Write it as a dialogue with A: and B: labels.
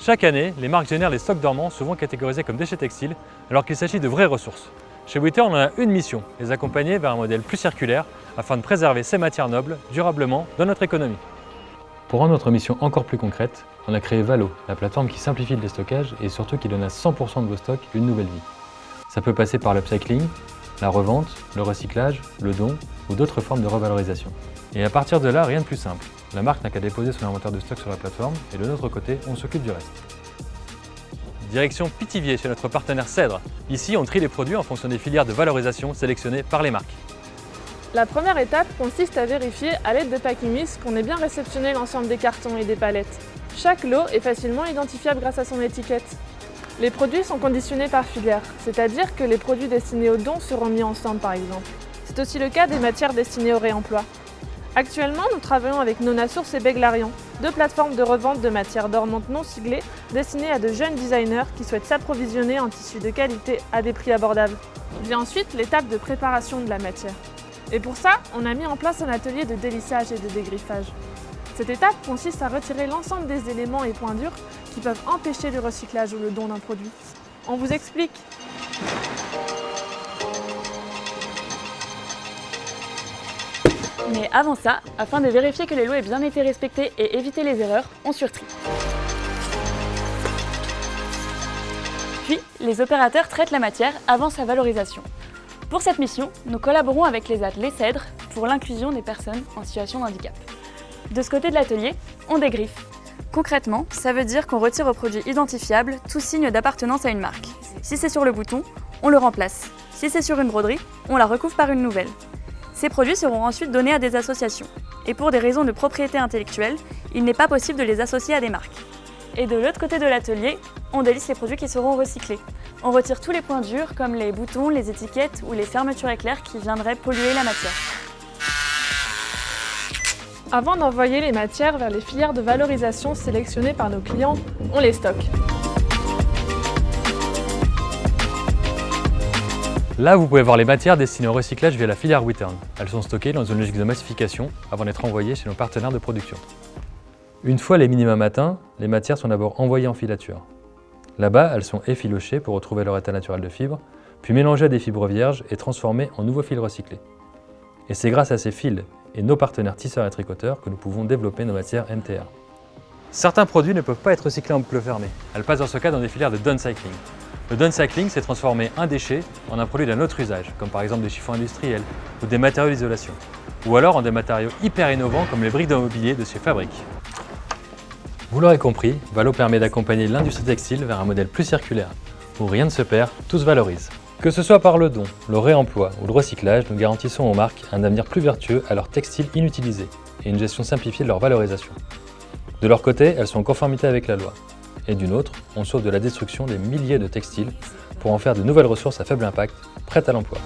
A: Chaque année, les marques génèrent les stocks dormants souvent catégorisés comme déchets textiles alors qu'il s'agit de vraies ressources. Chez Witter, on a une mission, les accompagner vers un modèle plus circulaire afin de préserver ces matières nobles durablement dans notre économie. Pour rendre notre mission encore plus concrète, on a créé Valo, la plateforme qui simplifie le déstockage et surtout qui donne à 100% de vos stocks une nouvelle vie. Ça peut passer par l'upcycling, la revente, le recyclage, le don ou d'autres formes de revalorisation. Et à partir de là, rien de plus simple. La marque n'a qu'à déposer son inventaire de stock sur la plateforme et de notre côté, on s'occupe du reste. Direction Pithiviers chez notre partenaire Cèdre. Ici, on trie les produits en fonction des filières de valorisation sélectionnées par les marques.
B: La première étape consiste à vérifier à l'aide de Packing Mist qu'on ait bien réceptionné l'ensemble des cartons et des palettes. Chaque lot est facilement identifiable grâce à son étiquette. Les produits sont conditionnés par filière, c'est-à-dire que les produits destinés au don seront mis ensemble par exemple. C'est aussi le cas des matières destinées au réemploi. Actuellement, nous travaillons avec Nonasource et Beglarion, deux plateformes de revente de matières dormantes non siglées destinées à de jeunes designers qui souhaitent s'approvisionner en tissus de qualité à des prix abordables. Vient ensuite l'étape de préparation de la matière. Et pour ça, on a mis en place un atelier de délissage et de dégriffage. Cette étape consiste à retirer l'ensemble des éléments et points durs qui peuvent empêcher le recyclage ou le don d'un produit. On vous explique.
C: Mais avant ça, afin de vérifier que les lots aient bien été respectés et éviter les erreurs, on surtrie. Puis, les opérateurs traitent la matière avant sa valorisation. Pour cette mission, nous collaborons avec les ateliers Cèdre pour l'inclusion des personnes en situation de handicap. De ce côté de l'atelier, on dégriffe. Concrètement, ça veut dire qu'on retire au produit identifiable tout signe d'appartenance à une marque. Si c'est sur le bouton, on le remplace. Si c'est sur une broderie, on la recouvre par une nouvelle. Ces produits seront ensuite donnés à des associations. Et pour des raisons de propriété intellectuelle, il n'est pas possible de les associer à des marques. Et de l'autre côté de l'atelier, on délisse les produits qui seront recyclés. On retire tous les points durs comme les boutons, les étiquettes ou les fermetures éclairs qui viendraient polluer la matière.
B: Avant d'envoyer les matières vers les filières de valorisation sélectionnées par nos clients, on les stocke.
A: Là, vous pouvez voir les matières destinées au recyclage via la filière Witter. Elles sont stockées dans une logique de massification avant d'être envoyées chez nos partenaires de production. Une fois les minimums atteints, les matières sont d'abord envoyées en filature. Là-bas, elles sont effilochées pour retrouver leur état naturel de fibre, puis mélangées à des fibres vierges et transformées en nouveaux fils recyclés. Et c'est grâce à ces fils et nos partenaires tisseurs et tricoteurs que nous pouvons développer nos matières MTA. Certains produits ne peuvent pas être recyclés en boucle fermée. Elles passent dans ce cas dans des filières de downcycling. Le downcycling, c'est transformer un déchet en un produit d'un autre usage, comme par exemple des chiffons industriels ou des matériaux d'isolation, ou alors en des matériaux hyper innovants comme les briques de mobilier de chez Fabric. Vous l'aurez compris, Valo permet d'accompagner l'industrie textile vers un modèle plus circulaire, où rien ne se perd, tout se valorise. Que ce soit par le don, le réemploi ou le recyclage, nous garantissons aux marques un avenir plus vertueux à leurs textiles inutilisés et une gestion simplifiée de leur valorisation. De leur côté, elles sont en conformité avec la loi. Et d'une autre, on sauve de la destruction des milliers de textiles pour en faire de nouvelles ressources à faible impact, prêtes à l'emploi.